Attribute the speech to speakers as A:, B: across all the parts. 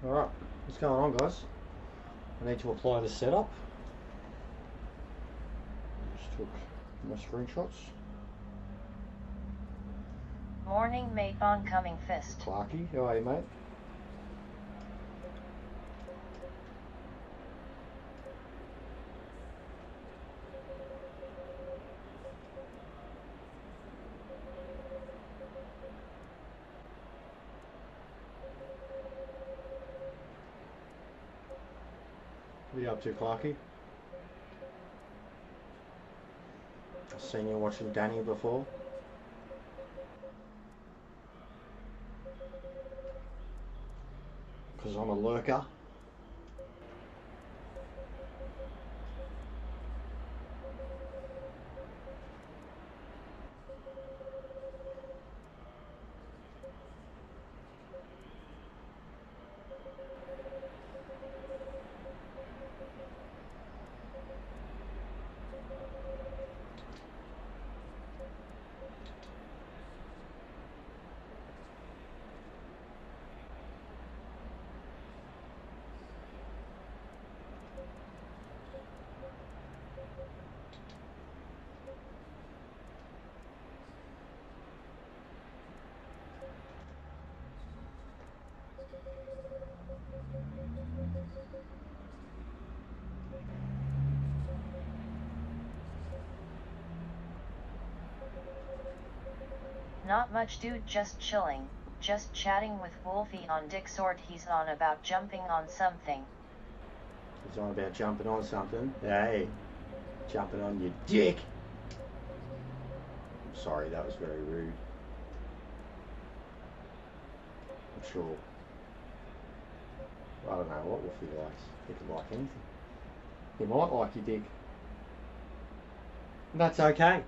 A: Alright, what's going on, guys? I need to apply the setup. Just took my screenshots.
B: Morning, mate. Oncoming fist.
A: Clarky, how are you, mate? What are you up to, Clarky? I've seen you watching Danny before. Because I'm a lurker.
B: Not much, dude, just chilling. Just chatting with Wolfie on Discord. He's on about jumping on something.
A: He's on about jumping on something. Hey, jumping on your dick. I'm sorry, that was very rude. I'm sure. I don't know what Wolfie likes. He could like anything. He might like your dick. And that's okay.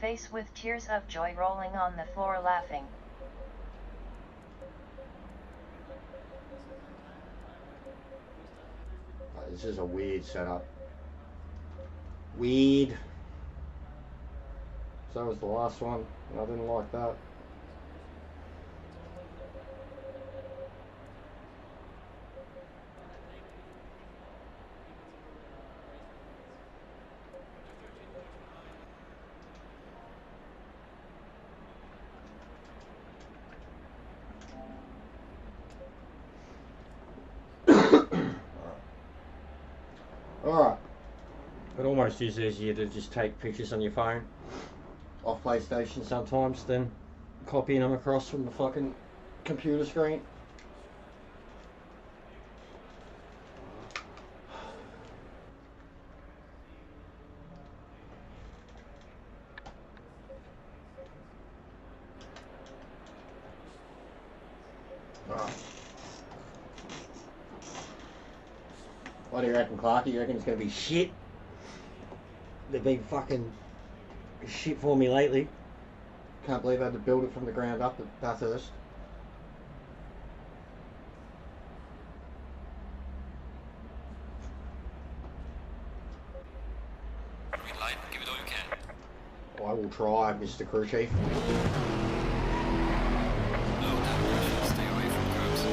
B: Face with tears of joy rolling on the floor laughing.
A: This is a weird setup. Weird. So was the last one, and I didn't like that. Alright. It almost is easier to just take pictures on your phone off PlayStation sometimes than copying them across from the fucking computer screen. What do you reckon, Clarky? You reckon it's going to be shit? They've been fucking shit for me lately. Can't believe I had to build it from the ground up at Bathurst.
C: Green light, give it all you can.
A: I will try, Mr. Crew Chief.
C: No, that stay away from curbs.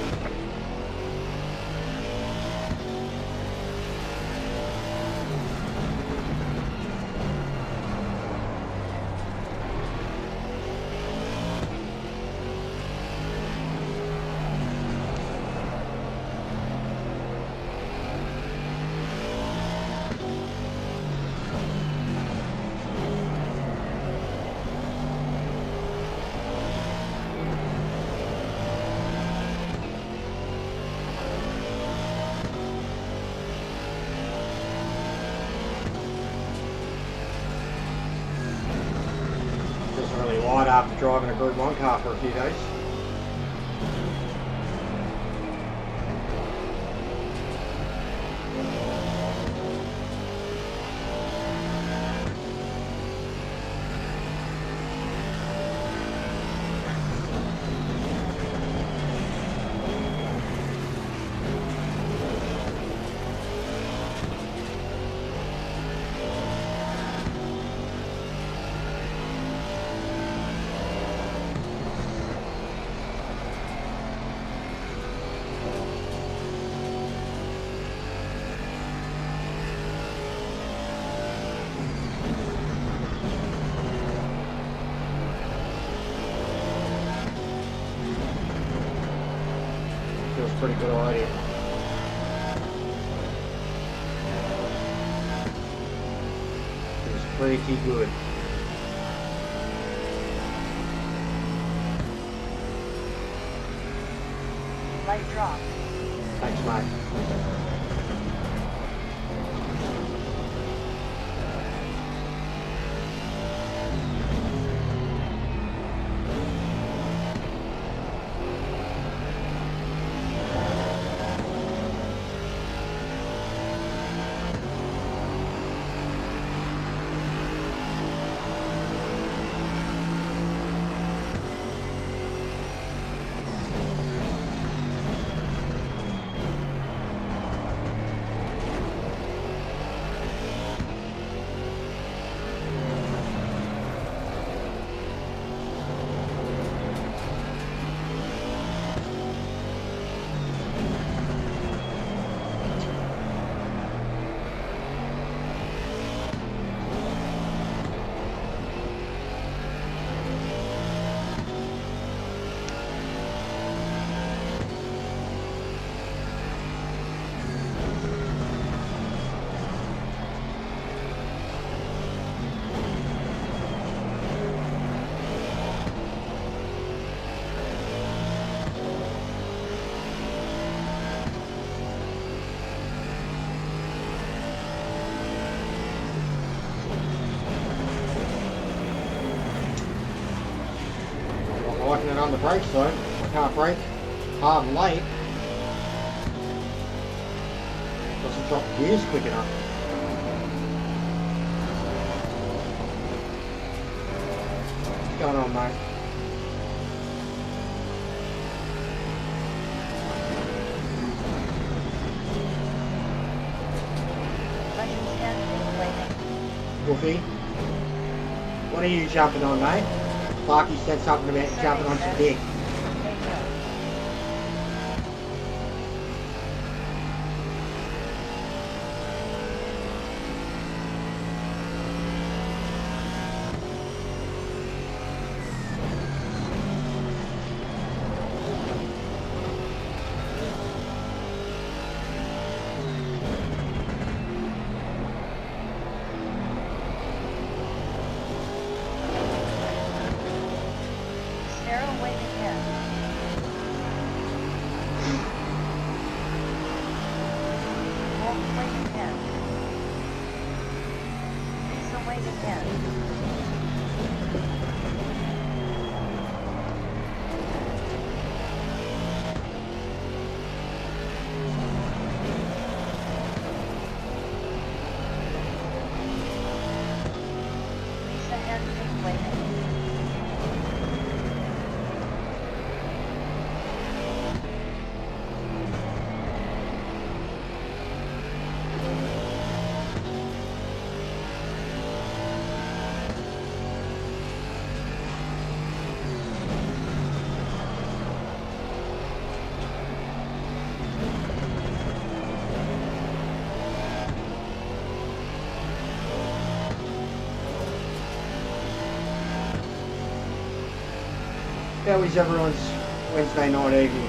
A: Really wide after driving a Group 1 car for a few days. pretty good already. It's pretty good.
B: Light drop.
A: Thanks, mate. Liking it on the brakes though. I can't brake hard and late. Doesn't drop gears quick enough. What's going on, mate? Goofy, what are you jumping on, mate? Clarky said something about jumping on some dick. How is everyone's Wednesday night evening?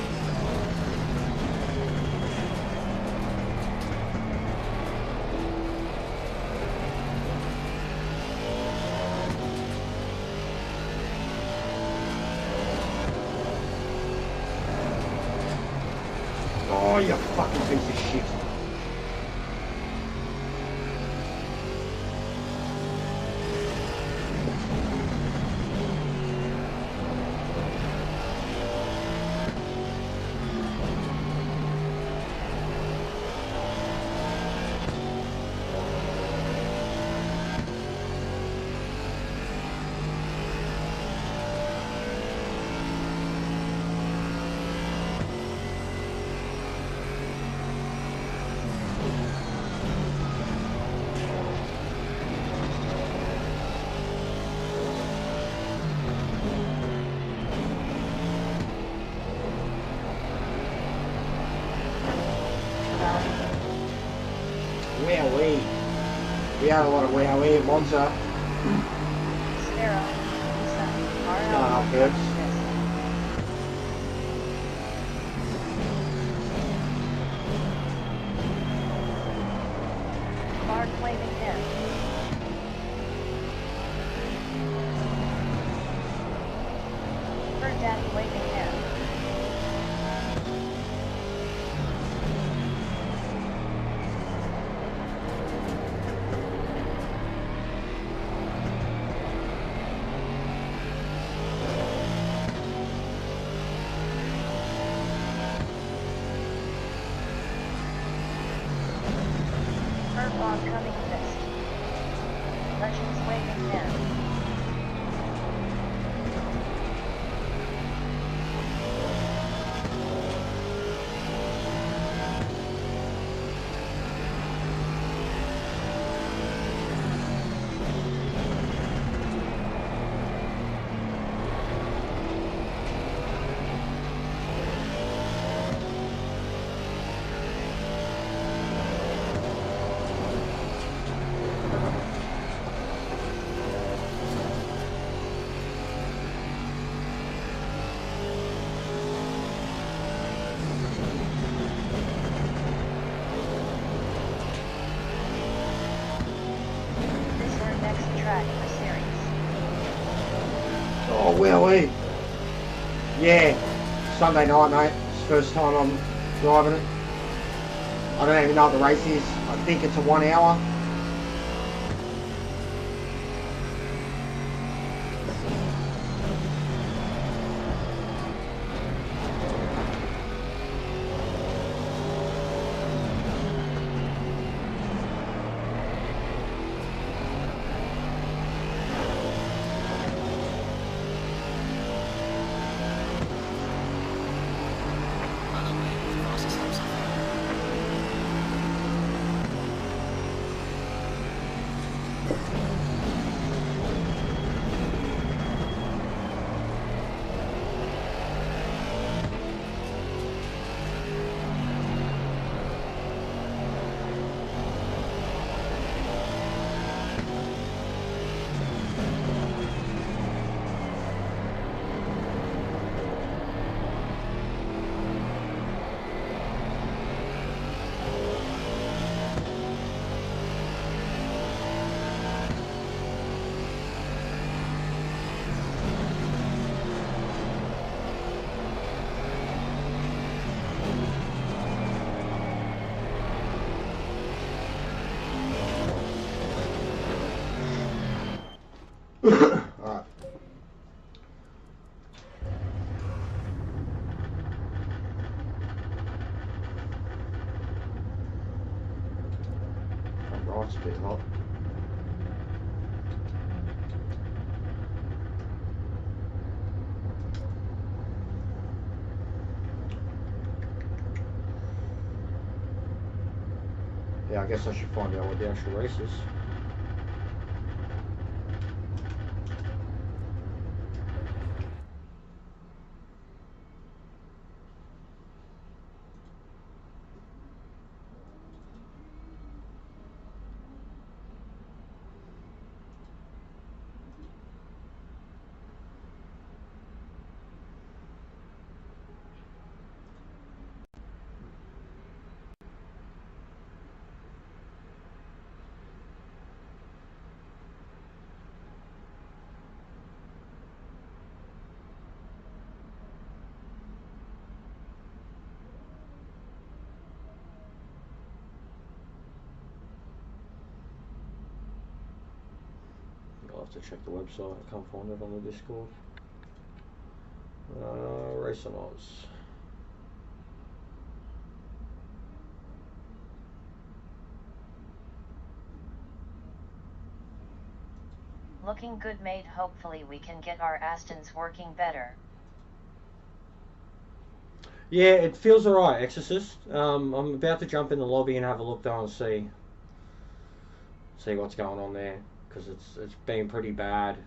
A: Oh, you fucking piece of shit. We had a lot of wowee at Monza. It's going up, Herbs.
B: waving hand. Bird daddy waving hand. Bird coming fist. Legends waving hand. Track for series.
A: Oh, really? Yeah, Sunday night, mate. It's the first time I'm driving it. I don't even know what the race is. I think it's a 1 hour. Alright. Oh, it's a bit hot. Yeah, I guess I should find out what the actual race is. I'll have to check the website. I can't find it on the Discord. Race on Oz.
B: Looking good, mate. Hopefully we can get our Astons working better.
A: Yeah, it feels alright, Exorcist. I'm about to jump in the lobby and have a look down and see what's going on there, because it's been pretty bad.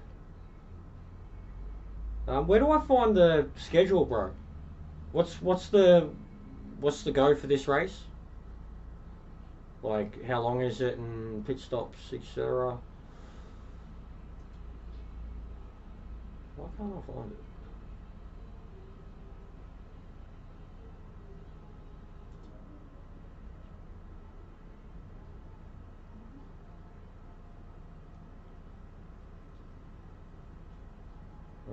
A: Where do I find the schedule, bro? What's the go for this race? Like, how long is it, and pit stops, etc. Why can't I find it?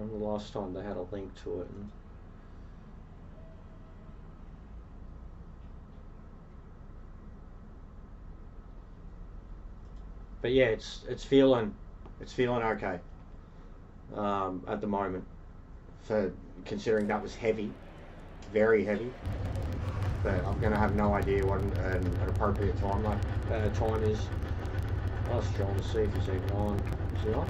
A: from the last time they had a link to it. But yeah, it's feeling okay at the moment, for considering that was heavy, very heavy. But I'm gonna have no idea what an appropriate time time is. I'll ask John to see if he's even on. Is he on?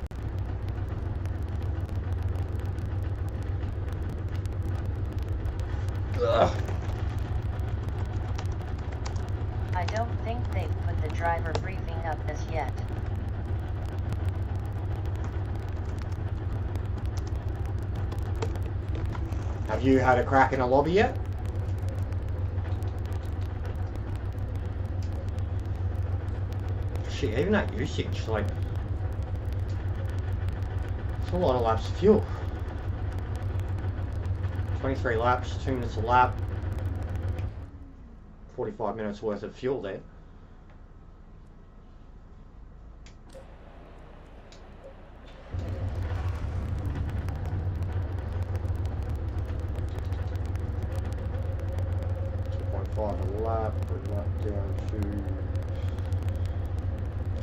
A: Ugh.
B: I don't think they've put the driver briefing up as yet.
A: Have you had a crack in a lobby yet? Shit, even that usage, like, it's a lot of laps of fuel. 23 laps, 2 minutes a lap, 45 minutes worth of fuel there. A lap, put that down to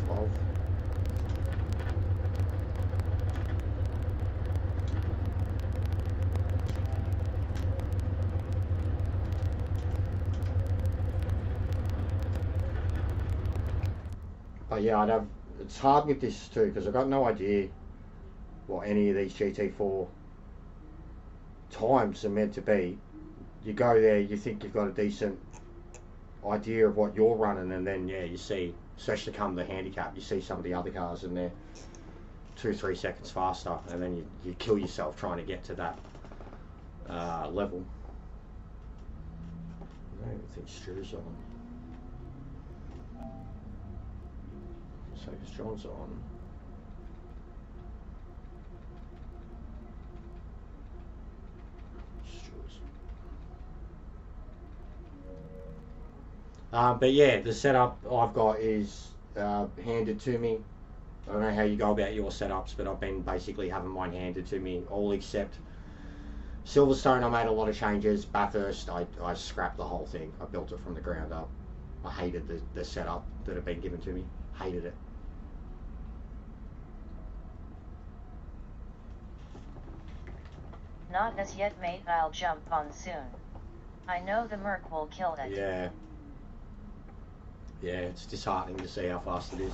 A: 12. But yeah, it's hard with this too, because I've got no idea what any of these GT4 times are meant to be. You go there, you think you've got a decent idea of what you're running, and then yeah, you see, especially come the handicap, you see some of the other cars and they're 2-3 seconds faster, and then you kill yourself trying to get to that level. I don't even think Stu's on. So because John's on. But yeah, the setup I've got is handed to me. I don't know how you go about your setups, but I've been basically having mine handed to me, all except Silverstone. I made a lot of changes. Bathurst, I scrapped the whole thing. I built it from the ground up. I hated the setup that had been given to me. Hated it.
B: Not as yet, mate. I'll jump on soon. I know the Merc will kill it.
A: Yeah. Yeah, it's disheartening to see how fast it is.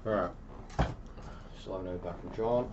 A: Alright. Slow note back from John.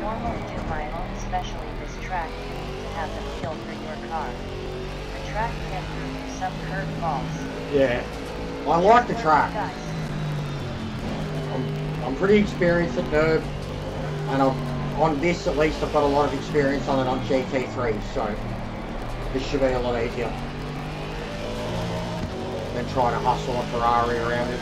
B: normally do my own, especially this track. You need to have the feel for your car. The track can throw you some curveballs.
A: Yeah, I like the track. I'm pretty experienced at Nurb, and on this at least I've got a lot of experience on it on GT3, so this should be a lot easier than trying to hustle a Ferrari around it.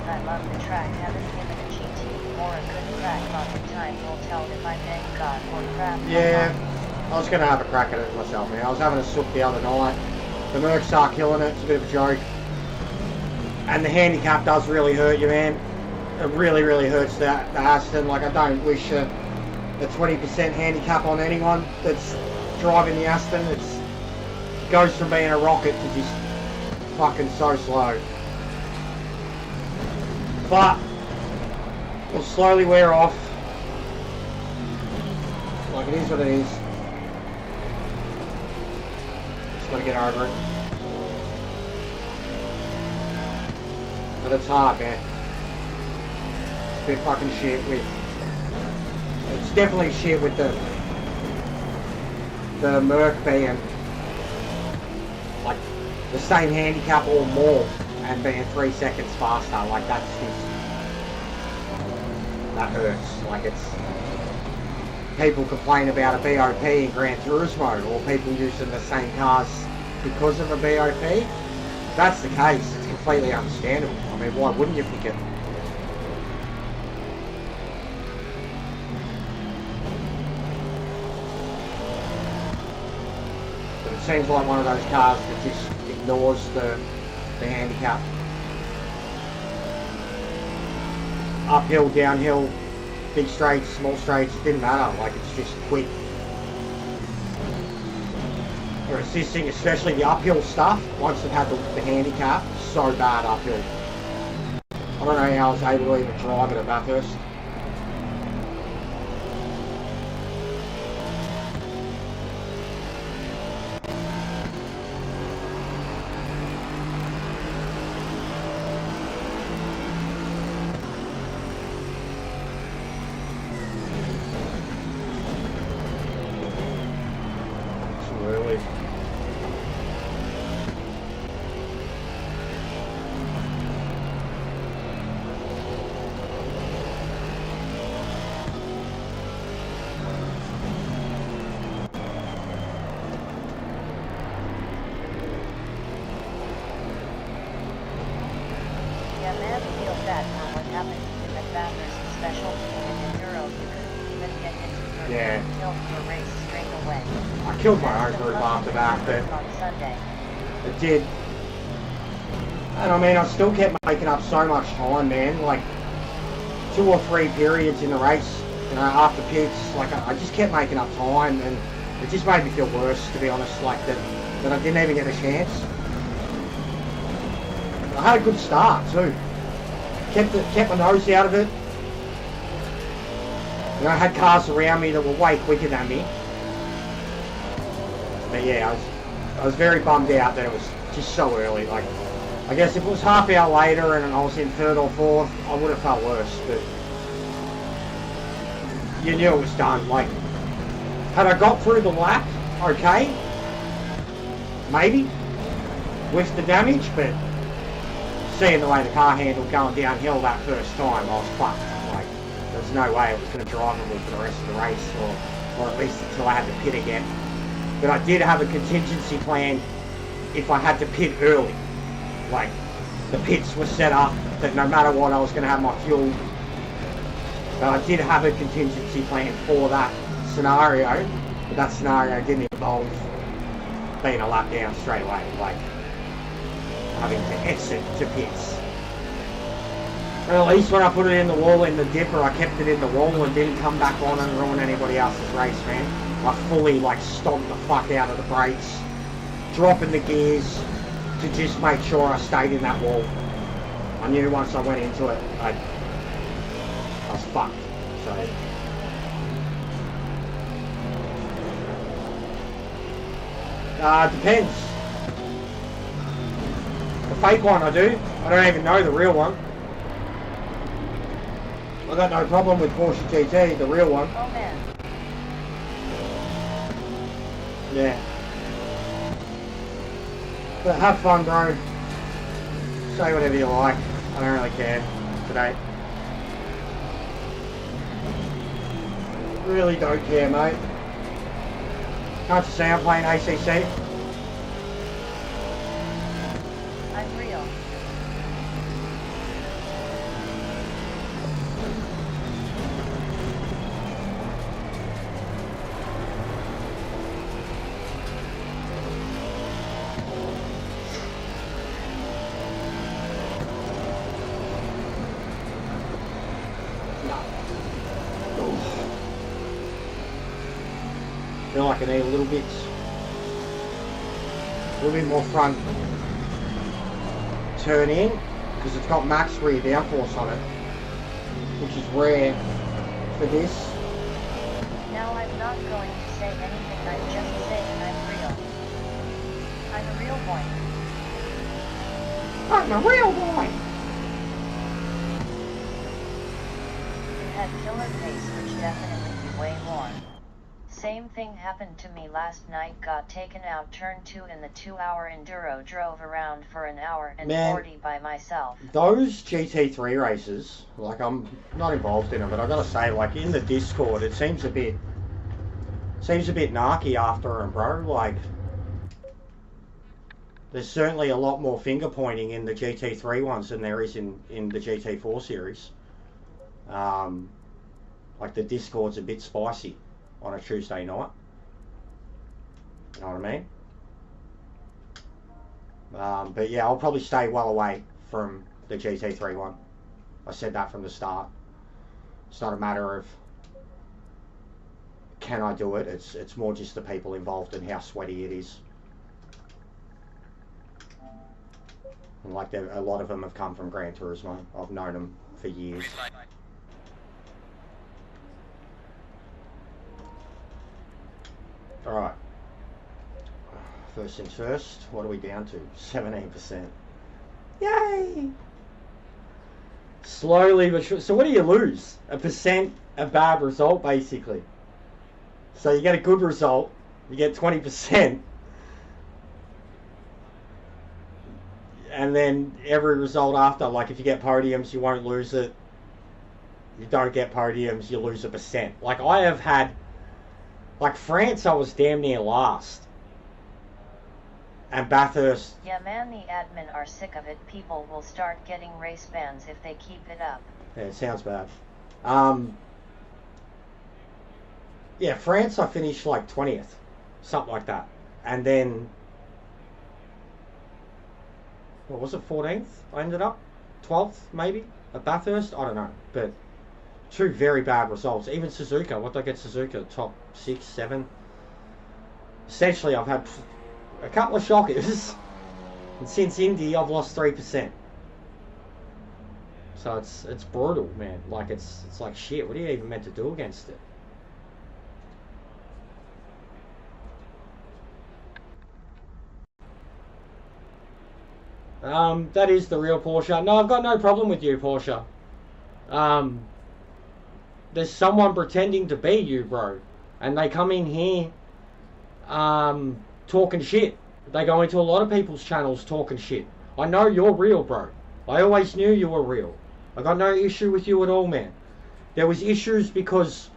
B: I love the track. Haven't given a GT4 a good crack on the time. Will tell if I thank God or crap.
A: Yeah, I was going to have a crack at it myself, man. I was having a sook the other night. The Mercs are killing it. It's a bit of a joke. And the handicap does really hurt you, man. It really, really hurts the Aston. Like, I don't wish a 20% handicap on anyone that's driving the Aston. It goes from being a rocket to just fucking so slow. But it'll slowly wear off. Like, it is what it is. Just gotta get over it. But it's hard, man. It's a bit fucking shit with... It's definitely shit with the Merc being like the same handicap or more and being 3 seconds faster. Like, that's just... That hurts. Like, it's... People complain about a BOP in Gran Turismo, or people using the same cars because of a BOP. If that's the case, it's completely understandable. I mean, why wouldn't you pick it? But it seems like one of those cars that just ignores the handicap. Uphill, downhill, big straights, small straights, it didn't matter. Like, it's just quick. They're assisting, especially the uphill stuff, once they've had the handicap, so bad uphill. I don't know how I was able to even drive it at Bathurst. Killed my own group after that, but it did. And I mean, I still kept making up so much time, man. Like 2 or 3 periods in the race, you know, after pits, like I just kept making up time, and it just made me feel worse, to be honest. Like that I didn't even get a chance. I had a good start too. Kept my nose out of it. You know, I had cars around me that were way quicker than me. But yeah, I was very bummed out that it was just so early. Like, I guess if it was half hour later and I was in third or fourth, I would have felt worse, but you knew it was done. Like, had I got through the lap, okay, maybe, with the damage, but seeing the way the car handled going downhill that first time, I was fucked. Like, there's no way it was going to drivable for the rest of the race, or at least until I had to pit again. But I did have a contingency plan if I had to pit early. Like, the pits were set up that no matter what, I was going to have my fuel. But I did have a contingency plan for that scenario, but that scenario didn't involve being a lap down straight away, like having to exit to pits. Well, at least when I put it in the wall in the dipper, I kept it in the wall and didn't come back on and ruin anybody else's race, man. I fully, like, stomped the fuck out of the brakes, dropping the gears to just make sure I stayed in that wall. I knew once I went into it, I was fucked, so. Depends. The fake one I do. I don't even know the real one. I got no problem with Porsche GT, the real one.
B: Oh man.
A: Yeah. But have fun, bro. Say whatever you like. I don't really care today. Really don't care, mate. Can't you see I'm playing ACC?
B: I'm real.
A: I feel like I need a little bit more front turn in, because it's got max rear downforce on it, which is rare for this.
B: Now I'm not going to say anything, I'm just saying I'm real. I'm a real boy.
A: I'm a real boy!
B: You had killer pace, which definitely be way more. Same thing happened to me last night, got taken out turn 2 in the 2-hour enduro, drove around for an hour and 40 by myself.
A: Those GT3 races, like, I'm not involved in them, but I gotta say, like, in the Discord, it seems a bit narky after them, bro. Like, there's certainly a lot more finger pointing in the GT3 ones than there is in the GT4 series. Like, the Discord's a bit spicy on a Tuesday night. You know what I mean? But yeah, I'll probably stay well away from the GT3 one. I said that from the start. It's not a matter of can I do it, it's more just the people involved and how sweaty it is. And like, a lot of them have come from Gran Turismo. I've known them for years. Alright. First things first, what are we down to? 17%. Yay! Slowly but surely. So what do you lose? A percent, a bad result, basically. So you get a good result, you get 20%. And then every result after, like if you get podiums, you won't lose it. You don't get podiums, you lose a percent. Like I have had, like France, I was damn near last. And Bathurst.
B: Yeah man, the admin are sick of it. People will start getting race bans if they keep it up.
A: Yeah, it sounds bad. Yeah, France I finished like 20th. Something like that. And then, what was it, 14th? I ended up 12th maybe at Bathurst. I don't know, but two very bad results. Even Suzuka, what did I get Suzuka? Top 6, 7. Essentially, I've had a couple of shockers, and since Indy, I've lost 3%. So it's brutal, man. Like it's like shit. What are you even meant to do against it? That is the real Porsche. No, I've got no problem with you, Porsche. There's someone pretending to be you, bro. And they come in here talking shit. They go into a lot of people's channels talking shit. I know you're real, bro. I always knew you were real. I got no issue with you at all, man. There was issues because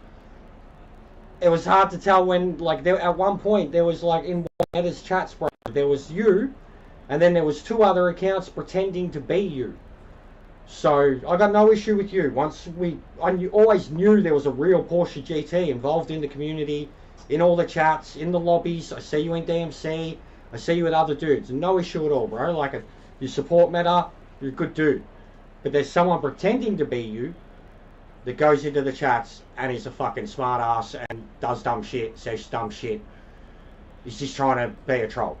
A: it was hard to tell when, like, there, at one point, there was, like, in Edda's chats, bro, there was you, and then there was 2 other accounts pretending to be you. So, I got no issue with you. I always knew there was a real Porsche GT involved in the community, in all the chats, in the lobbies. I see you in DMC. I see you with other dudes. No issue at all, bro. Like, if you support Meta, you're a good dude. But there's someone pretending to be you that goes into the chats and is a fucking smart ass and does dumb shit, says dumb shit. He's just trying to be a troll.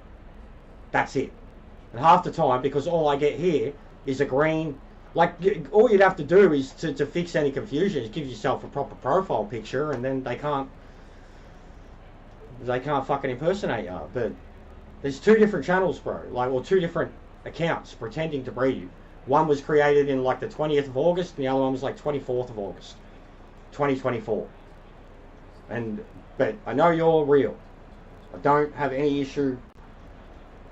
A: That's it. And half the time, because all I get here is a green... Like, all you'd have to do is to fix any confusion is give yourself a proper profile picture, and then they can't fucking impersonate you. But there's 2 different channels, bro. Like, or 2 different accounts pretending to be you. One was created in like the 20th of August, and the other one was like 24th of August, 2024. But I know you're real. I don't have any issue.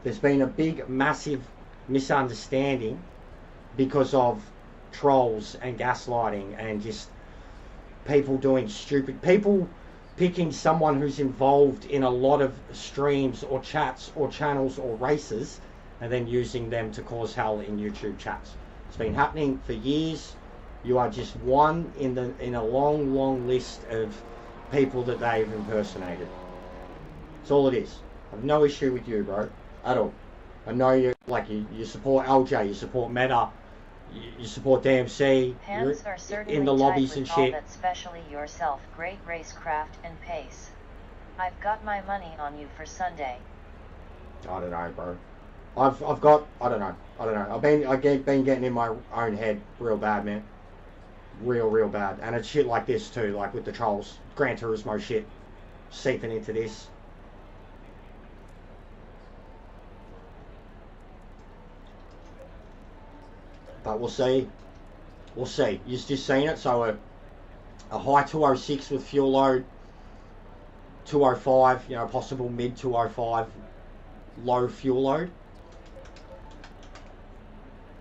A: There's been a big, massive misunderstanding because of trolls and gaslighting and just people doing stupid... People picking someone who's involved in a lot of streams or chats or channels or races and then using them to cause hell in YouTube chats. It's been happening for years. You are just one in a long, long list of people that they've impersonated. That's all it is. I have no issue with you, bro, at all. I know you, like, you support LJ, you support Meta, you support DMC,
B: Hands are certainly
A: in the lobbies and shit.
B: That especially yourself, great racecraft and pace. I've got my money on you for Sunday.
A: I don't know, bro. I've got, I don't know. I've been getting in my own head real bad, man. Real bad. And it's shit like this too, like with the trolls. Gran Turismo shit seeping into this. But we'll see. We'll see. You've just seen it. So a high 206 with fuel load. 205, you know, possible mid 205 low fuel load.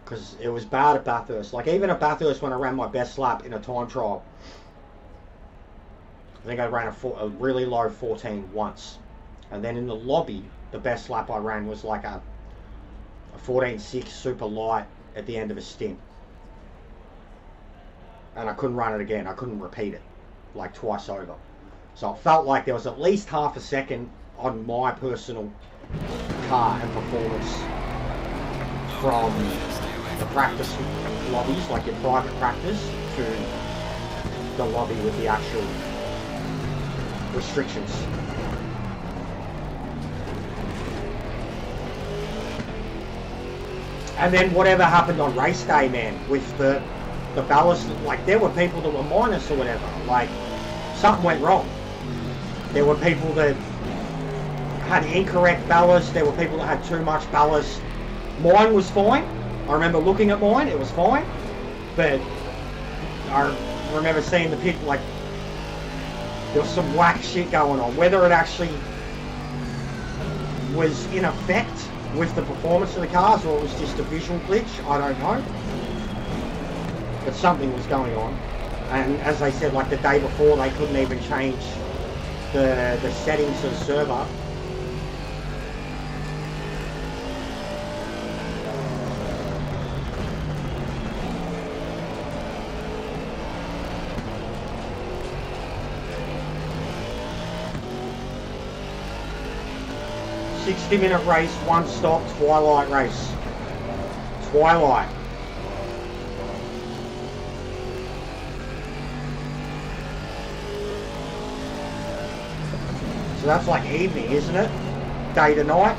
A: Because it was bad at Bathurst. Like, even at Bathurst, when I ran my best lap in a time trial, I think I ran a really low 14 once. And then in the lobby, the best lap I ran was like a 14.6 super light at the end of a stint. And I couldn't run it again. I couldn't repeat it, like twice over. So it felt like there was at least half a second on my personal car and performance from the practice lobbies, like your private practice, to the lobby with the actual restrictions. And then whatever happened on race day, man, with the ballast, like there were people that were minus or whatever, like something went wrong. There were people that had incorrect ballast, there were people that had too much ballast. Mine was fine. I remember looking at mine, it was fine. But I remember seeing the pit, like there was some whack shit going on. Whether it actually was in effect with the performance of the cars or it was just a visual glitch, I don't know. But something was going on. And as they said, like the day before, they couldn't even change the settings of the server. "60-minute race, 1 stop, twilight race." Twilight. So that's like evening, isn't it? Day to night?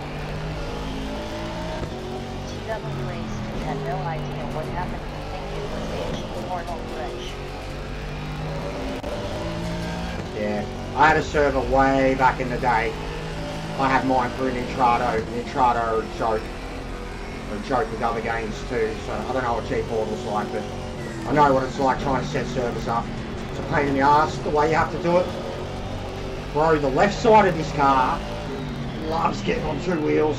B: TW Race had no idea what happened. We think it was a portal glitch.
A: Yeah, I had a server way back in the day. I had mine for an Intrado joke. a joke with other games too, so I don't know what G4 was like, but I know what it's like trying to set servers up. It's a pain in the ass the way you have to do it. Bro, the left side of this car loves getting on two wheels.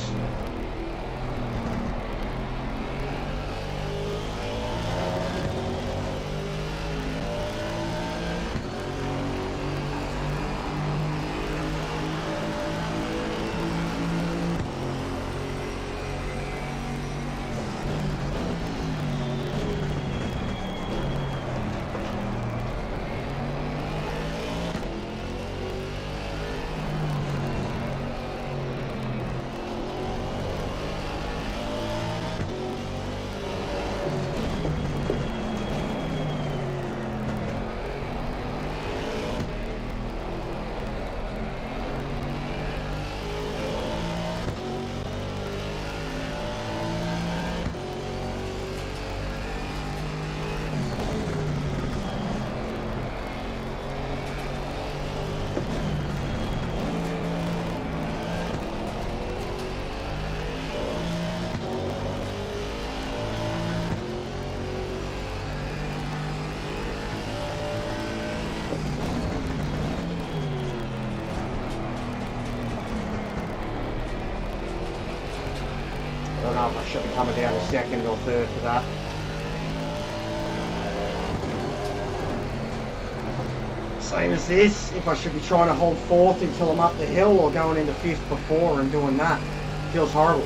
A: I don't know if I should be coming down to second or third for that. Same as this, if I should be trying to hold fourth until I'm up the hill or going into fifth before and doing that. Feels horrible.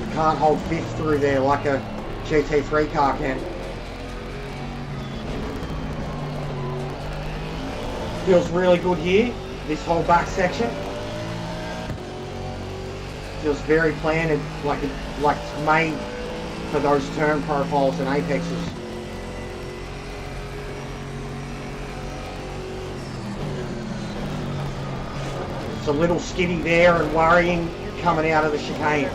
A: You can't hold fifth through there like a GT3 car can. Feels really good here, this whole back section. Feels very planted, like it's made for those turn profiles and apexes. It's a little skiddy there and worrying coming out of the chicane.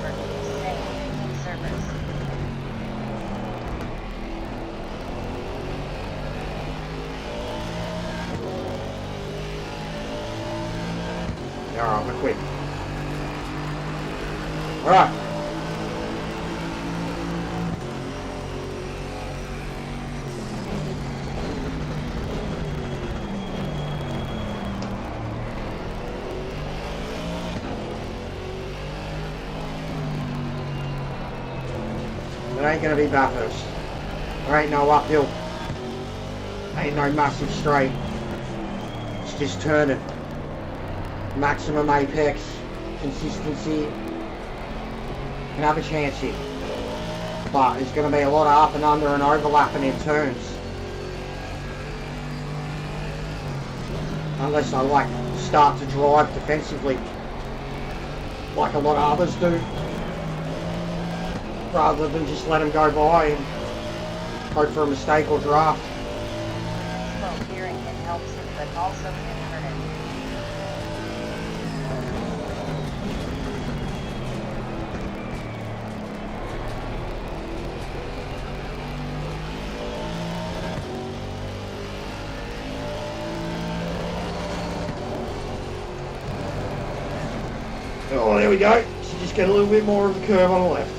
A: Alright, we're quick. Alright. It ain't gonna be Bathurst. There ain't no uphill. Ain't no massive straight. It's just turning. Maximum apex, consistency. Can have a chance here. But there's gonna be a lot of up and under and overlapping in turns. Unless I start to drive defensively like a lot of others do, rather than just let them go by and hope for a mistake or draft.
B: Slow gearing it helps it, but also can hurt it.
A: Oh, there we go. So just get a little bit more of the curve on the left.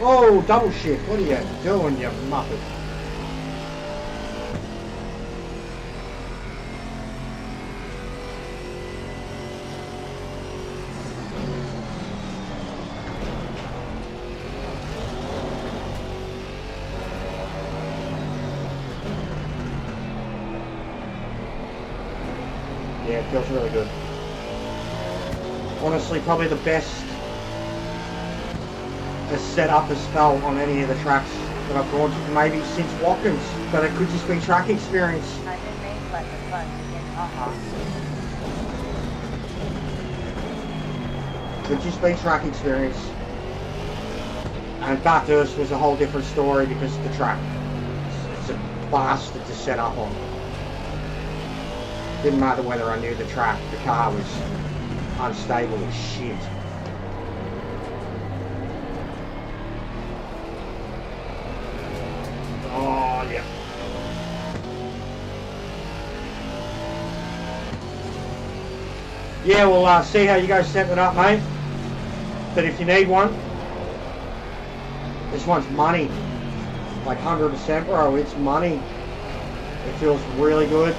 A: Oh, double shift. What are you doing, you muppet? Yeah, it feels really good. Honestly, probably the best setup has felt on any of the tracks that I've gone to, maybe since Watkins, but it could just be track experience.
B: I've been made let the fun begin, haha.
A: Could just be track experience. And Bathurst was a whole different story because of the track. It's a bastard to set up on. Didn't matter whether I knew the track, the car was unstable as shit. Oh, yeah. Yeah, we'll see how you guys set it up, mate. But if you need one, this one's money. Like 100%, bro. It's money. It feels really good.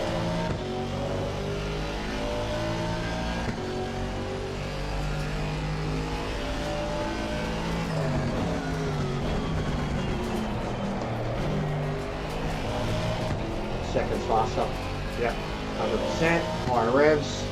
A: Seconds faster. Yep. 100%. Higher revs.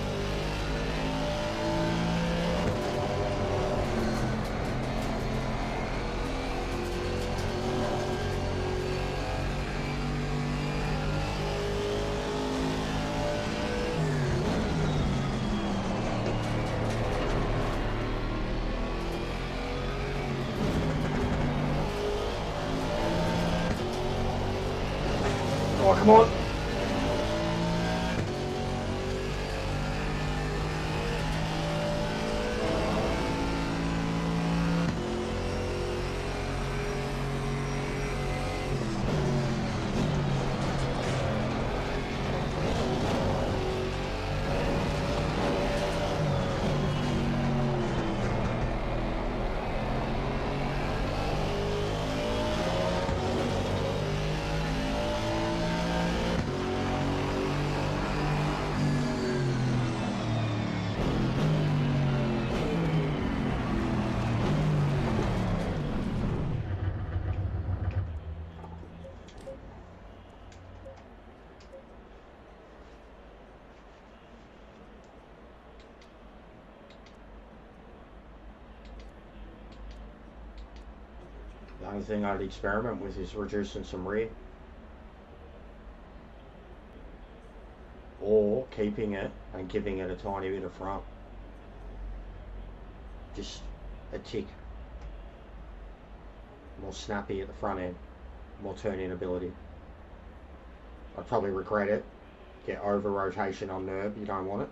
A: Oh, come on. The only thing I'd experiment with is reducing some rear. Or keeping it and giving it a tiny bit of front. Just a tick. More snappy at the front end. More turn-in ability. I'd probably regret it. Get over rotation on Nurb, you don't want it.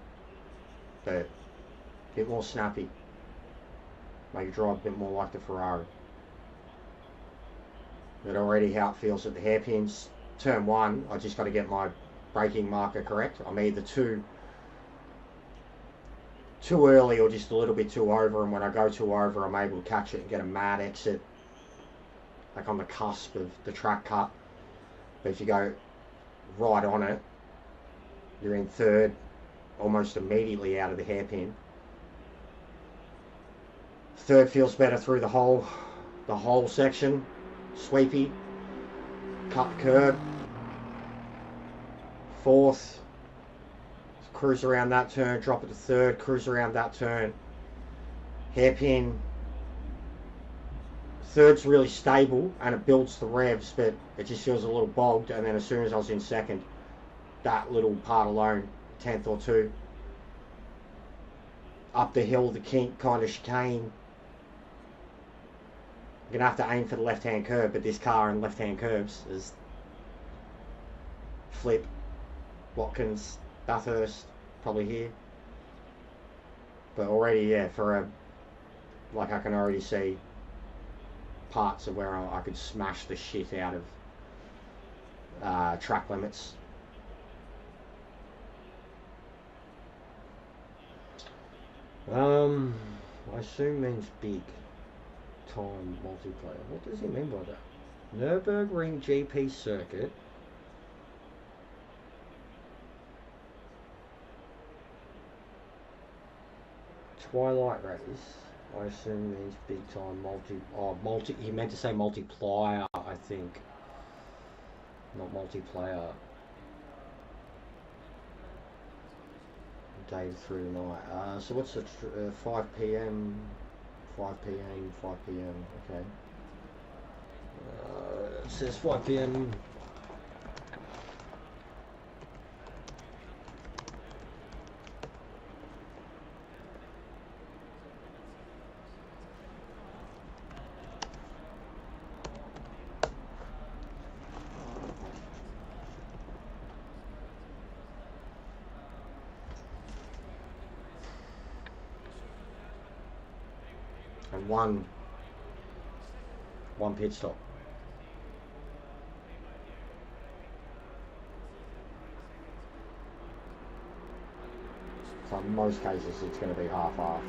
A: But a bit more snappy. Make it drive a bit more like the Ferrari. But already how it feels at the hairpins. Turn 1, I just got to get my braking marker correct. I'm either too early or just a little bit too over, and when I go too over I'm able to catch it and get a mad exit, like on the cusp of the track cut. But if you go right on it, you're in third almost immediately out of the hairpin. Third feels better through the whole section. Sweepy, cut curb. Fourth, cruise around that turn, drop it to third, cruise around that turn. Hairpin. Third's really stable and it builds the revs, but it just feels a little bogged. And then as soon as I was in second, that little part alone, 10th or 2. Up the hill, the kink kind of chicane. You're going to have to aim for the left-hand curb, but this car in left-hand curbs is Flip, Watkins, Bathurst, probably here. But already, yeah, for a, like I can already see parts of where I could smash the shit out of track limits. I assume means big time multiplayer. What does he mean by that? Nürburgring GP circuit. Twilight race. I assume means big time multi. He meant to say multiplier, I think. Not multiplayer. Day through the night. So what's the 5 p.m. 5 p.m. 5 p.m. Okay. It says 5 p.m. and one pit stop. So in most cases it's going to be half-half.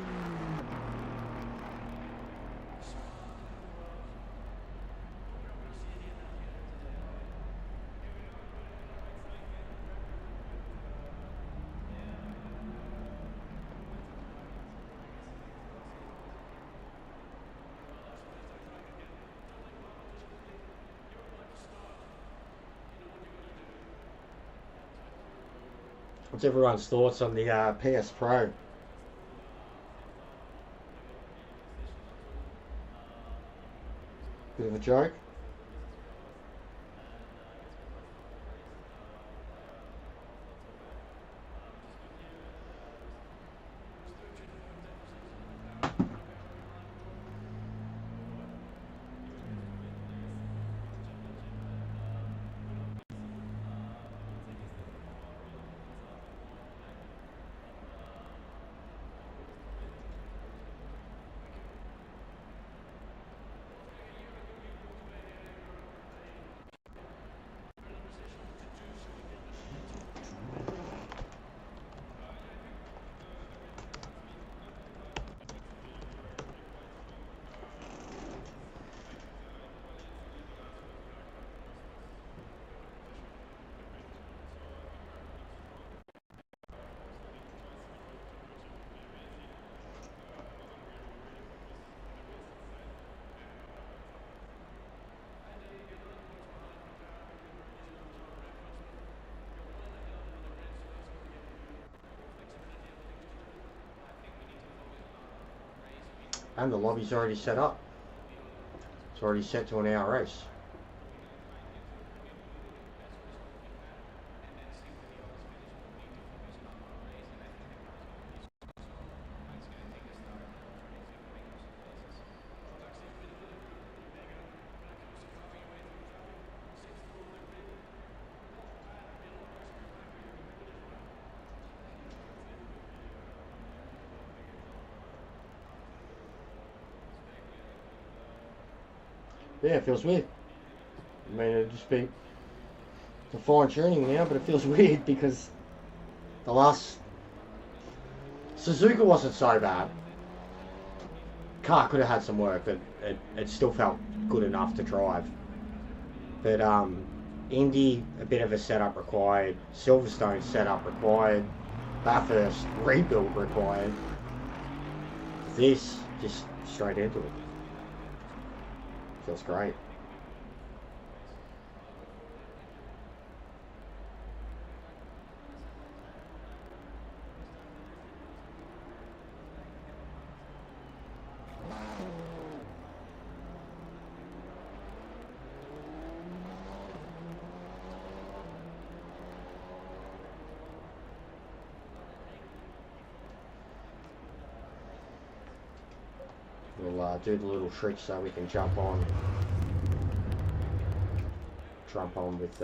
A: What's everyone's thoughts on the PS Pro? Bit of a joke. And the lobby's already set up. It's already set to an hour race. Yeah, it feels weird. I mean, it'd just be the fine tuning now, but it feels weird because the last Suzuka wasn't so bad. Car could have had some work, but it still felt good enough to drive. But Indy, a bit of a setup required. Silverstone setup required. Bathurst rebuild required. This just straight into it. Feels great. We'll do the little trick so we can jump on with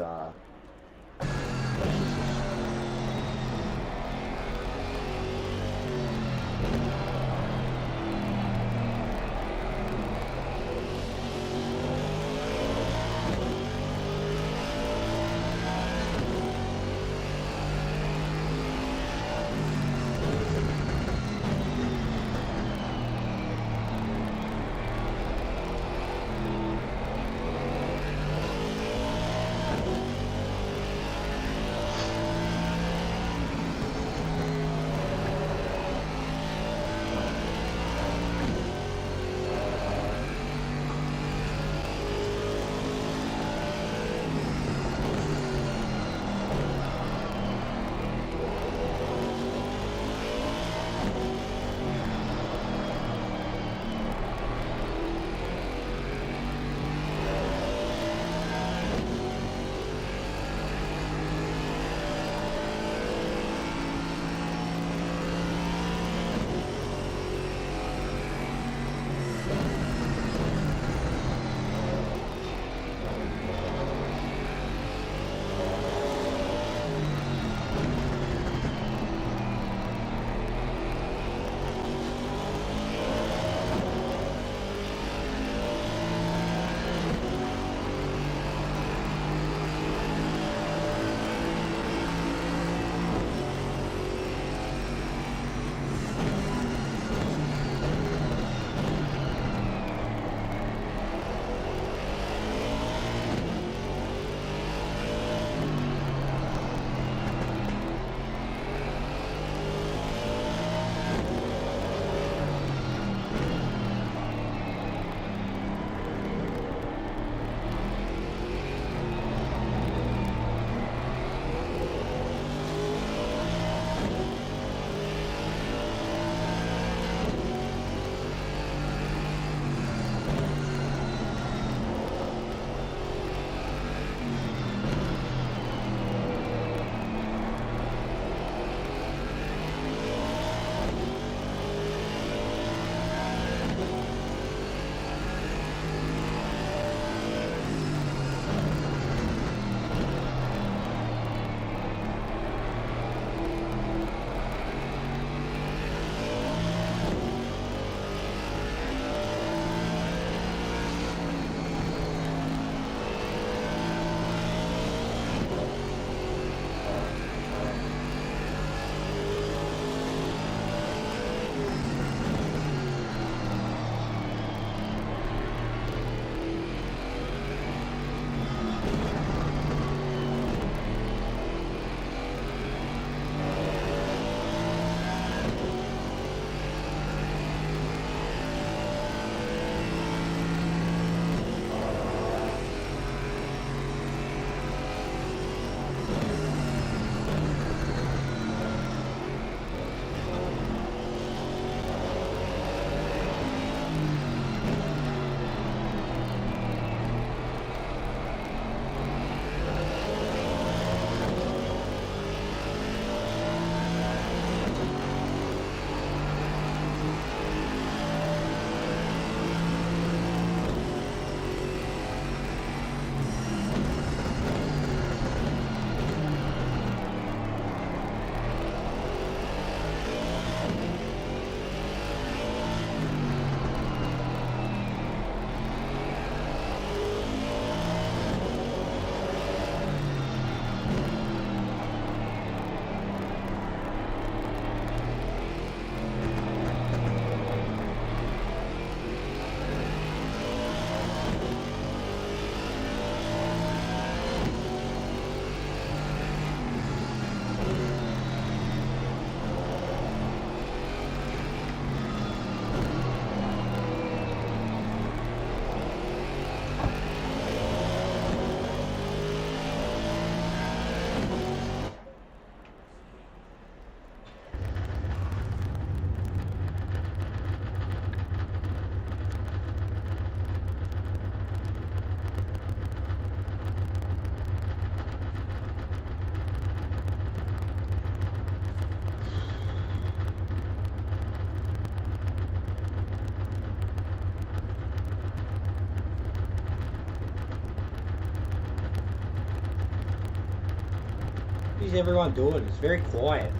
A: is everyone doing? It's very quiet.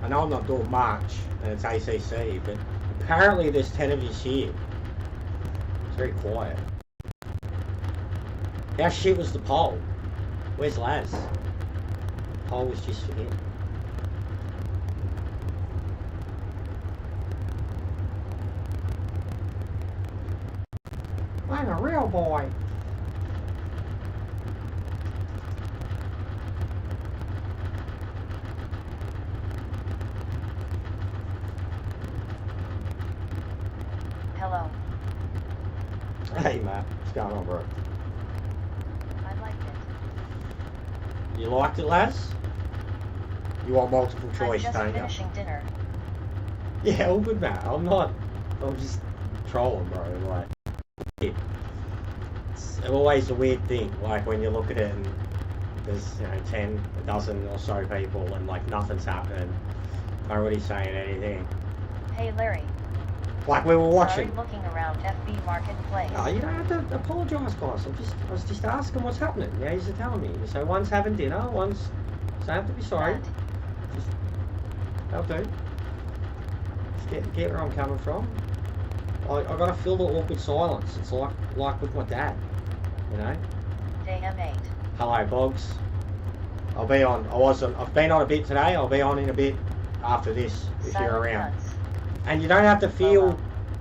A: I know I'm not doing much, and it's ACC, but apparently there's 10 of you here. It's very quiet. How shit was the poll? Where's Laz? The poll was just for him. I'm a real boy.
B: Hello.
A: Hey Matt, what's going on, bro?
B: I liked it.
A: You liked it, Laz? You want multiple choice,
B: I'm just
A: don't you?
B: finishing dinner.
A: Yeah, all good, Matt. I'm just trolling, bro. Like, it's always a weird thing, like when you look at it and there's, 10, a dozen or so people and like nothing's happening. Nobody's saying anything.
B: Hey Larry.
A: Like we were watching.
B: Sorry, looking around FB Marketplace.
A: No, you don't have to apologise, guys. I was just asking what's happening. Yeah, you're telling me. So one's having dinner, one's. So I have to be sorry.
B: Matt.
A: Just, that'll do. Just get where I'm coming from. I gotta fill the awkward silence. It's like with my dad,
B: Damn 8.
A: Hello, Boggs. I'll be on. I've been on a bit today. I'll be on in a bit after this if
B: Silent
A: you're around.
B: nuts.
A: And you don't have to feel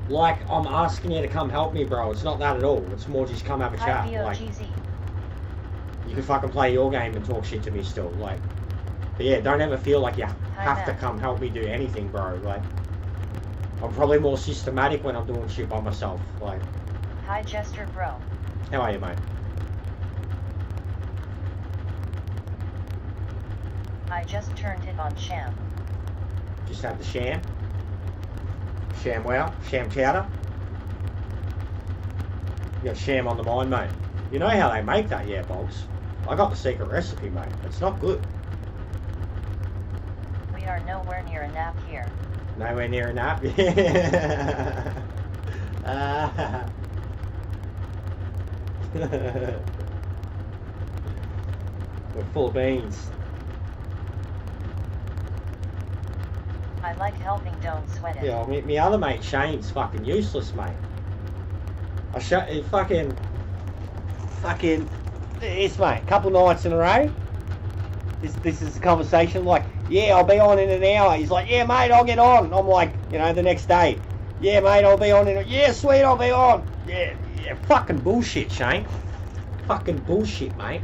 A: like I'm asking you to come help me, bro. It's not that at all. It's more just come have a chat.
B: Hi,
A: Like,
B: VOGZ.
A: you can fucking play your game and talk shit to me still. Like, but yeah, don't ever feel like you have to
B: Matt.
A: come help me do anything, bro. Like, I'm probably more systematic when I'm doing shit by myself. Like,
B: Hi Jester bro.
A: how are you, mate?
B: I just turned it on Sham.
A: Just had the sham. Sham wow. Sham chowder. You got sham on the mind, mate. You know how they make that, yeah, Boggs? I got the secret recipe, mate. It's not good.
B: We are nowhere near a nap here.
A: Nowhere near a nap. We're full of beans.
B: I like helping, don't sweat it.
A: Yeah, my other mate Shane's fucking useless, mate. Fucking this, mate. A couple nights in a row. This is a conversation like, yeah, I'll be on in an hour. He's like, yeah, mate, I'll get on. I'm like, the next day, yeah, mate, I'll be on yeah, sweet, I'll be on. Yeah, fucking bullshit, Shane. Fucking bullshit, mate.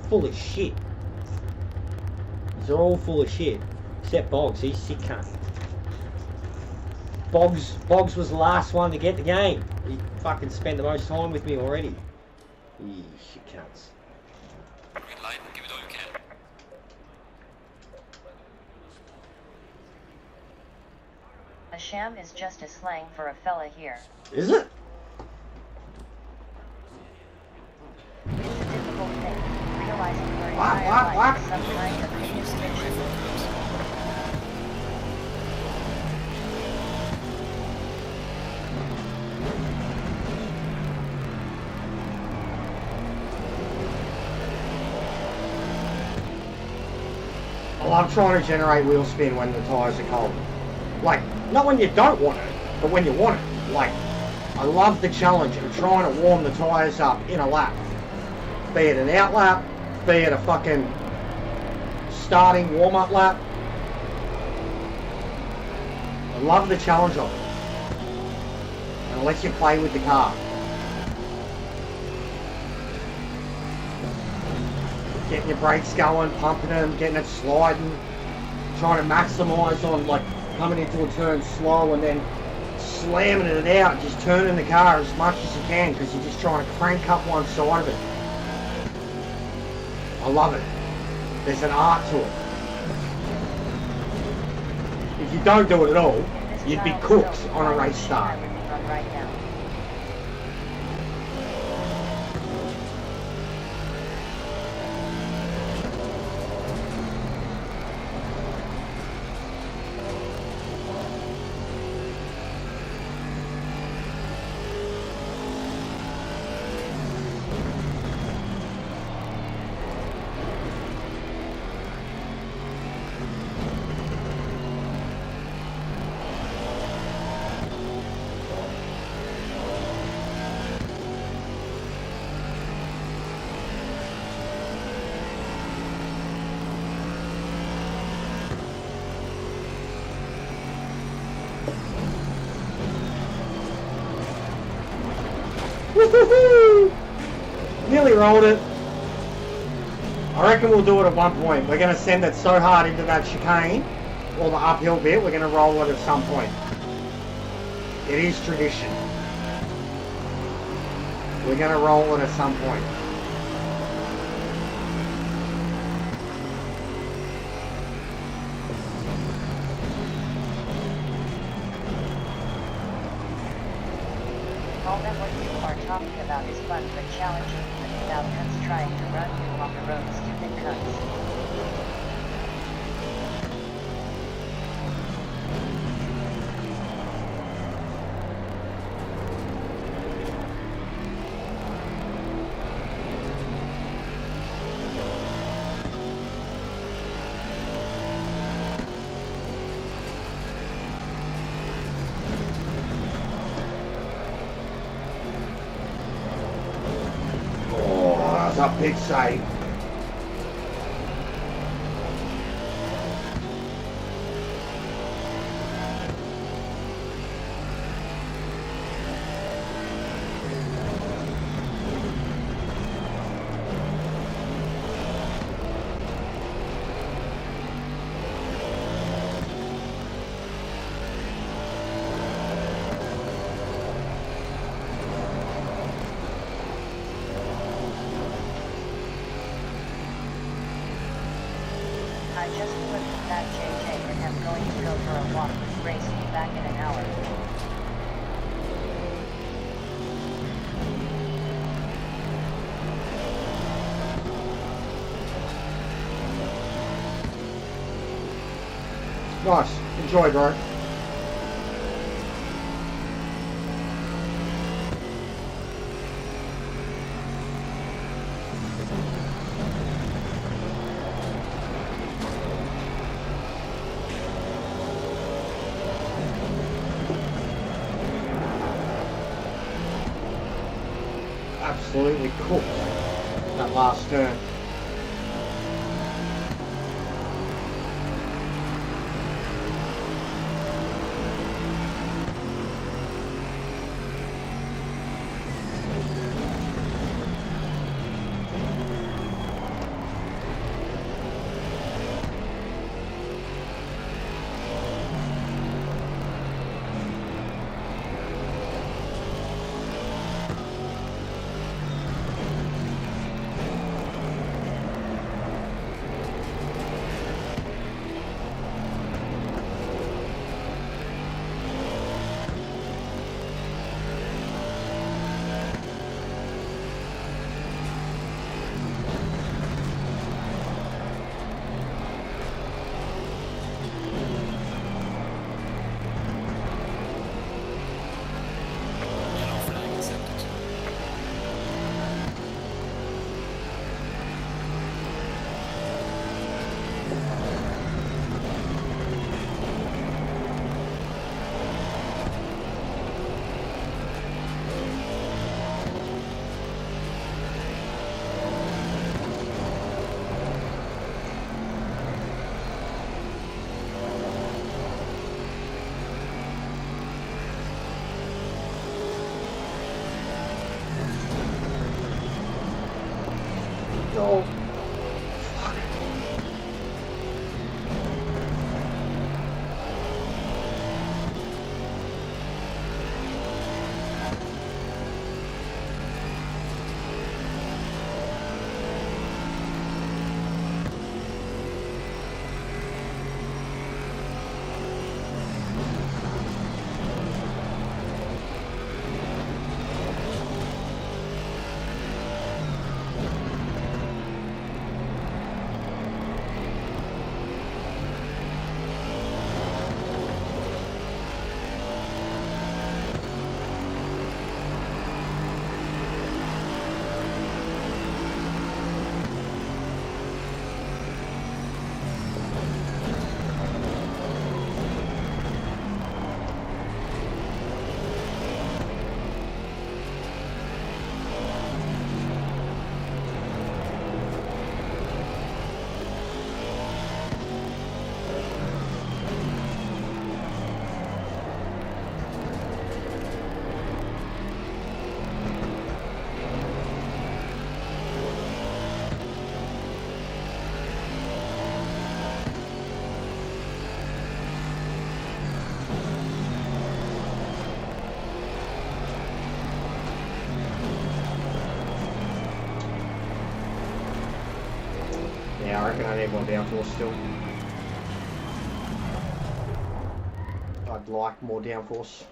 A: Full of shit. They're all full of shit. Except Boggs, he's sick cunt. Boggs was the last one to get the game. He fucking spent the most time with me already. You shit cunts.
C: Green light, give it all you can.
B: A sham is just a slang for a fella here.
A: Is it?
B: It's a difficult thing, realizing your
A: What?
B: entire life is some kind of hallucination.
A: I love trying to generate wheel spin when the tyres are cold. Like, not when you don't want it, but when you want it. Like, I love the challenge of trying to warm the tyres up in a lap. Be it an out lap, be it a fucking starting warm-up lap. I love the challenge of it. And it lets you play with the car. Getting your brakes going, pumping them, getting it sliding, trying to maximise on like coming into a turn slow and then slamming it out, just turning the car as much as you can because you're just trying to crank up one side of it. I love it. There's an art to it. If you don't do it at all, you'd be cooked on a race start.
B: Right now.
A: Nearly rolled it. I reckon we'll do it at one point. We're going to send it so hard into that chicane, or the uphill bit, we're going to roll it at some point. It is tradition. We're going to roll it at some point.
B: All that what you are talking about is fun but challenging even without cuts trying to run you off the road stupid cuts.
A: A big save.
B: I just put that JJ and am going to go for a walk. Race me back in an hour.
A: Nice. Enjoy, bro. Absolutely cooked that last turn. Oh. Yeah, I reckon I need more downforce still. I'd like more downforce.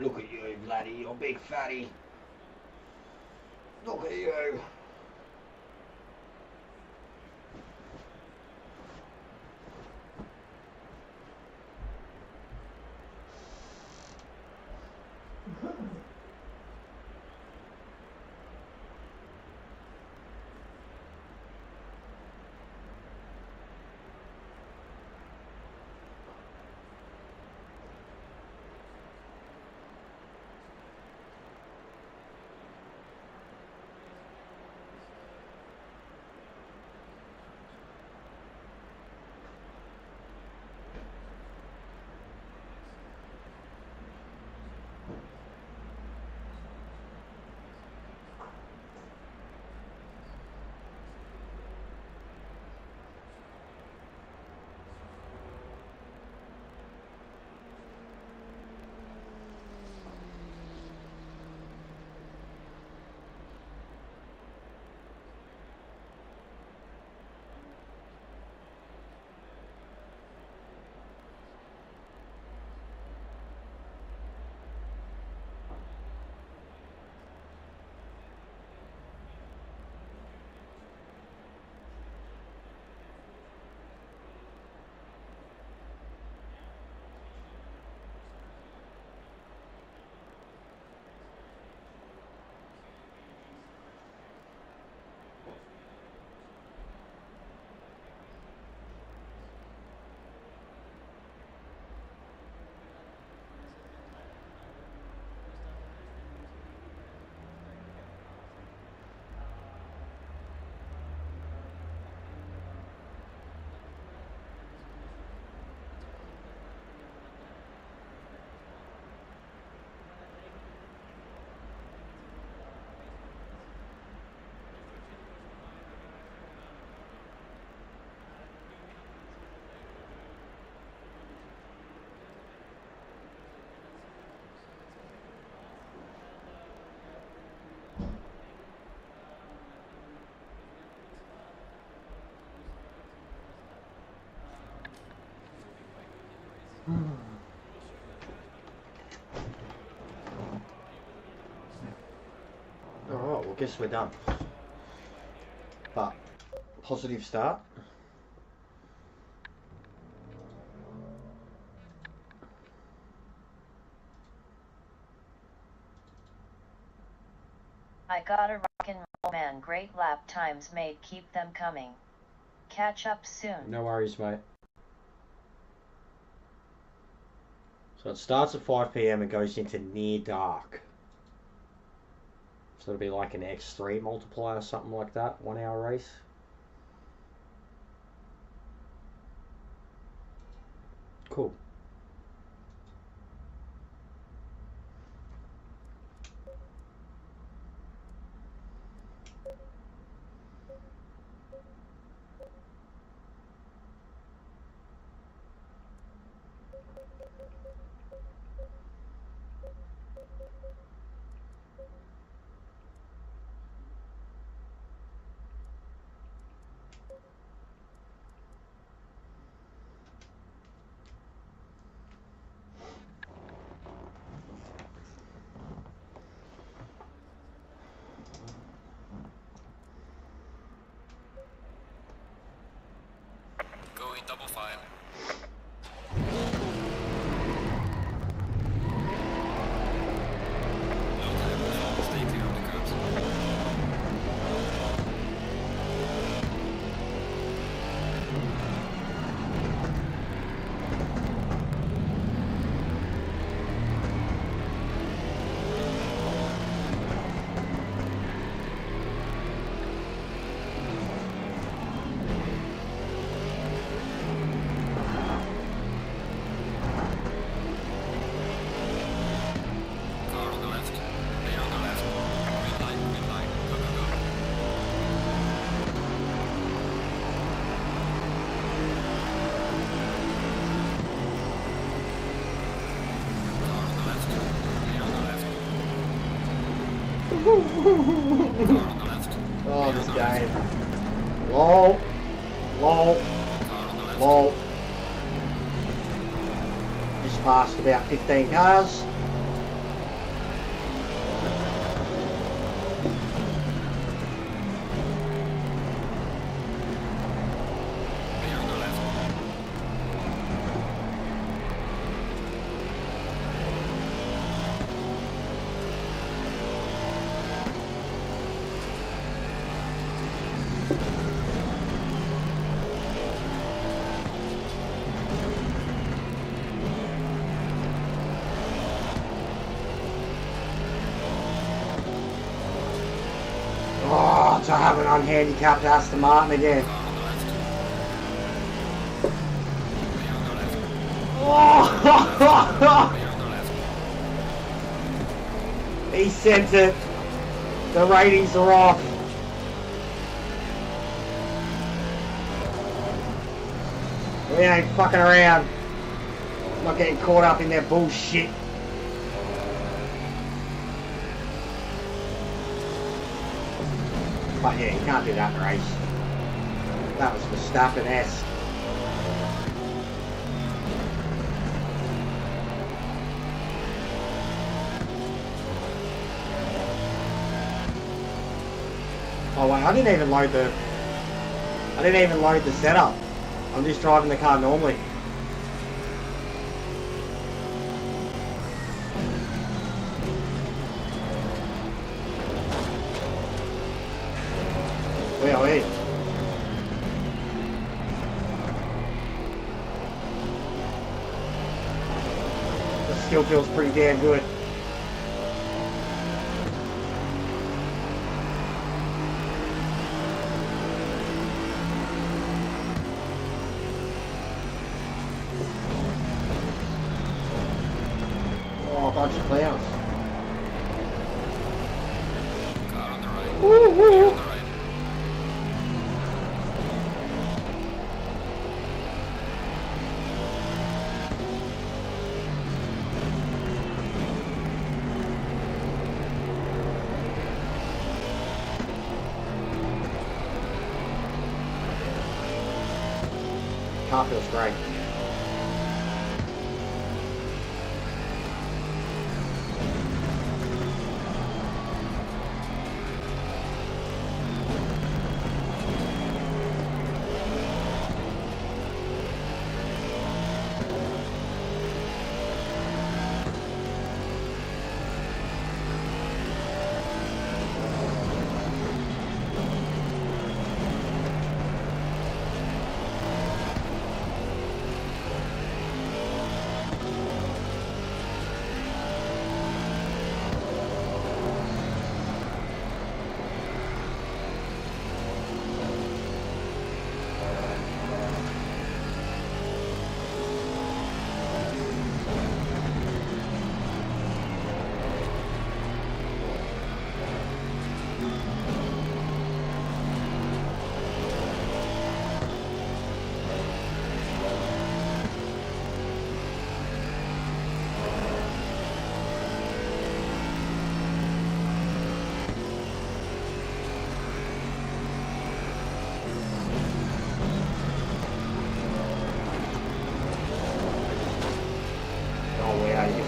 A: Look at you, laddie, you big fatty. Look at you. Alright, well guess we're done. But, positive start.
B: I got a rock and roll, man. Great lap times, mate. Keep them coming. Catch up soon.
A: No worries, mate. So it starts at 5 PM and goes into near dark. So it'll be like an X3 multiplier, something like that. 1 hour race. Cool. Oh, this game. Lol. Lol. Lol. Just passed about 15 cars. Oh, to have an unhandicapped Aston Martin again. Oh! He sent it. The ratings are off. We ain't fucking around. I'm not getting caught up in their bullshit. But yeah, you can't do that in a race. That was Verstappen-esque. Oh wait, I didn't even load the setup. I'm just driving the car normally. Where are we? This still feels pretty damn good. Oh, a bunch of clouds.
C: Car on the right.
A: Woo woo.
C: On the right.
A: Car feels great.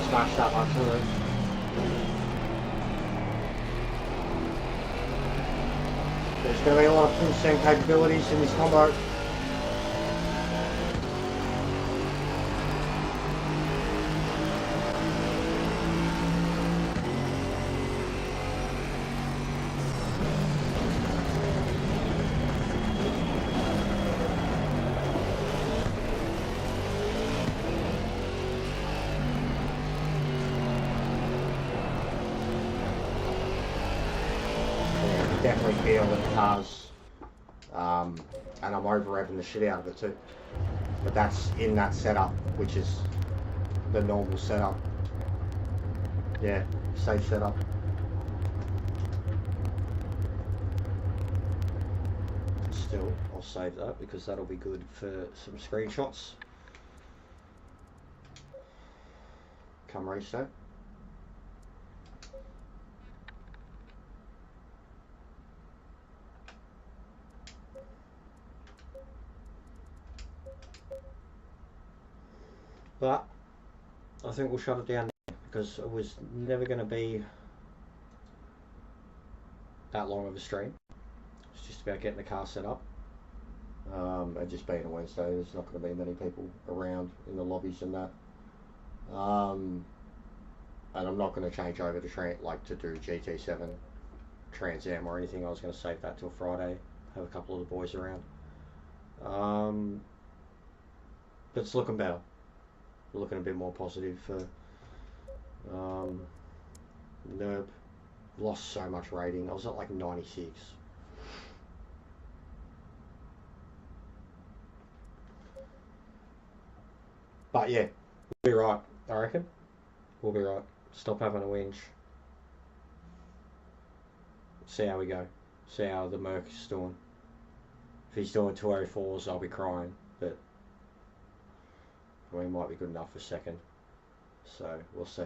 A: Smashed that onto it. There's going to be a lot of full send capabilities in this combo. Definitely feel that the car's, and I'm over revving the shit out of it too. But that's in that setup, which is the normal setup. Yeah, safe setup. Still, I'll save that because that'll be good for some screenshots. Come race day. But I think we'll shut it down there because it was never going to be that long of a stream. It's just about getting the car set up. And just being a Wednesday, there's not going to be many people around in the lobbies and that. And I'm not going to change over to to do GT7 Trans Am or anything. I was going to save that till Friday. Have a couple of the boys around. But it's looking better. We're looking a bit more positive for Nurb. Lost so much rating. I was at like 96. But yeah, we'll be right, I reckon. We'll be right. Stop having a whinge. See how we go. See how the Merc is doing. If he's doing 204s, I'll be crying. But he might be good enough for second. So we'll see.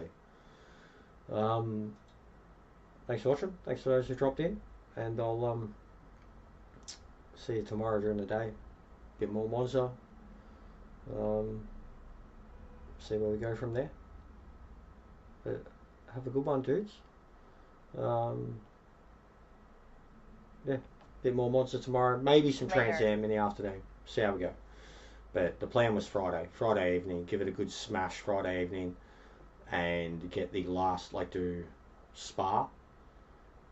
A: Thanks for watching. Thanks for those who dropped in. And I'll see you tomorrow during the day. Bit more Monza. See where we go from there. But have a good one, dudes. Yeah, bit more Monza tomorrow. Maybe some Trans Am in the afternoon. See how we go. But the plan was Friday evening. Give it a good smash Friday evening, and get the last, do Spa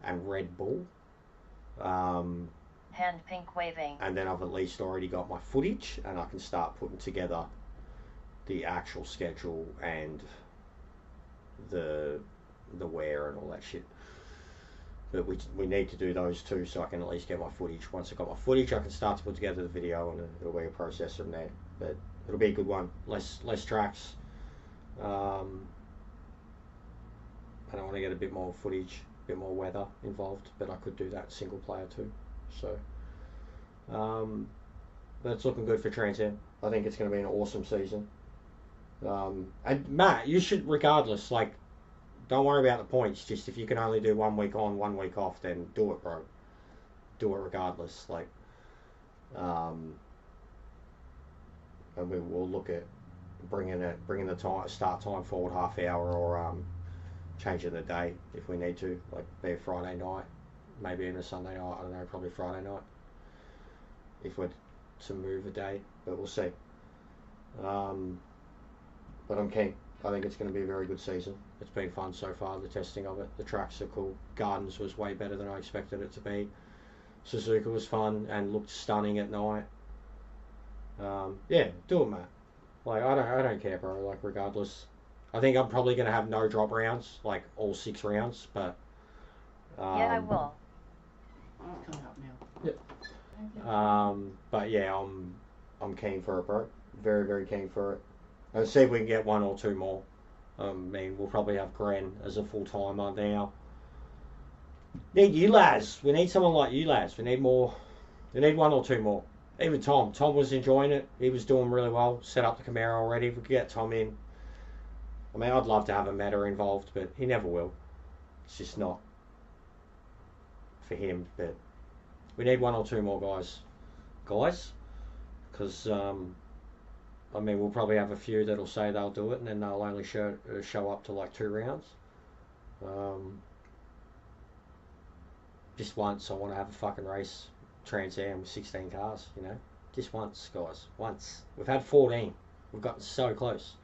A: and Red Bull.
B: Hand pink waving.
A: And then I've at least already got my footage, and I can start putting together the actual schedule and the wear and all that shit. But we need to do those two so I can at least get my footage. Once I've got my footage, I can start to put together the video, and it'll be a process from there. But it'll be a good one. Less tracks. And I want to get a bit more footage, a bit more weather involved, but I could do that single player too. So, but it's looking good for Trans Am. I think it's going to be an awesome season. And Matt, you should, regardless, don't worry about the points. Just if you can only do 1 week on, 1 week off, then do it, bro. Do it regardless. And we'll look at bringing the start time forward half hour, or changing the day if we need to, be a Friday night, maybe even a Sunday night. I don't know, probably Friday night if we're to move a day, but we'll see. But I'm keen. I think it's going to be a very good season. It's been fun so far, the testing of it. The tracks are cool. Gardens was way better than I expected it to be. Suzuka was fun and looked stunning at night. Yeah, do it, Matt. I don't care, bro. Regardless. I think I'm probably going to have no drop rounds, all 6 rounds, but...
B: yeah, I will.
D: Coming up now.
A: Yeah. But yeah, I'm keen for it, bro. Very, very keen for it. Let's see if we can get 1 or 2 more. We'll probably have Gren as a full-timer now. Need you, Laz. We need someone like you, Laz. We need more. We need 1 or 2 more. Even Tom. Tom was enjoying it. He was doing really well. Set up the Camaro already. If we could get Tom in. I'd love to have a Meta involved, but he never will. It's just not for him. But we need 1 or 2 more guys. Because... we'll probably have a few that'll say they'll do it, and then they'll only show up to 2 rounds. Just once, I want to have a fucking race Trans Am with 16 cars, Just once, guys. Once. We've had 14. We've gotten so close.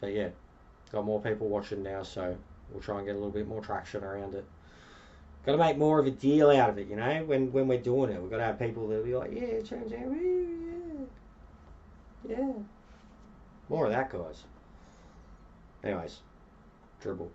A: But yeah, got more people watching now, so we'll try and get a little bit more traction around it. Got to make more of a deal out of it, when we're doing it. We've got to have people that'll be like, yeah, Trans Am, yeah. More of that, guys. Anyways, dribble.